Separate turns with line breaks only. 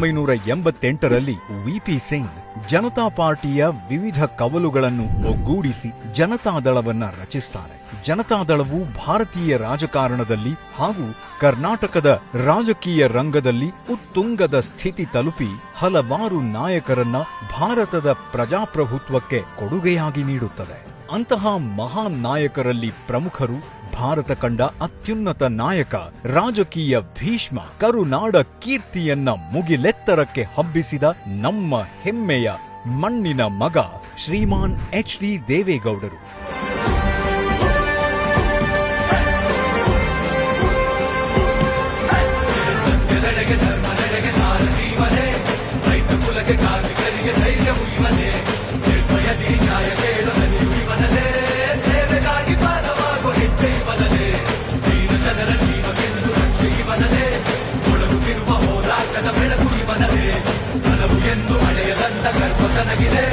1988ರಲ್ಲಿ VP Singh Janata ಪಾರ್ಟಿಯ ವಿವಿಧ ಕವಲುಗಳನ್ನು ಒಗ್ಗೂಡಿಸಿ ಜನತಾದಳವನ್ನ ರಚಿಸುತ್ತಾರೆ. ಜನತಾದಳವು ಭಾರತೀಯ ರಾಜಕಾರಣದಲ್ಲಿ ಹಾಗೂ ಕರ್ನಾಟಕದ ರಾಜಕೀಯ ರಂಗದಲ್ಲಿ ಉತ್ತುಂಗದ ಸ್ಥಿತಿ ತಲುಪಿ ಹಲವಾರು ನಾಯಕರನ್ನ ಭಾರತದ ಪ್ರಜಾಪ್ರಭುತ್ವಕ್ಕೆ ಕೊಡುಗೆಯಾಗಿ ನೀಡುತ್ತದೆ. ಅಂತಹ ಮಹಾನ್ ನಾಯಕರಲ್ಲಿ ಪ್ರಮುಖರು ಭಾರತ ಕಂಡ ಅತ್ಯುನ್ನತ ನಾಯಕ, ರಾಜಕೀಯ ಭೀಷ್ಮ, ಕರುನಾಡ ಕೀರ್ತಿಯನ್ನ ಮುಗಿಲೆತ್ತರಕ್ಕೆ ಹಬ್ಬಿಸಿದ ನಮ್ಮ ಹೆಮ್ಮೆಯ ಮಣ್ಣಿನ ಮಗ ಶ್ರೀಮಾನ್ ಎಚ್.ಡಿ. ದೇವೇಗೌಡರು.
ಬೆಳಕು ಇವನದೇ, ಮನವು ಎಂದು ಹಳೆಯದಂತ ಗರ್ಭ ತನಗಿದೆ.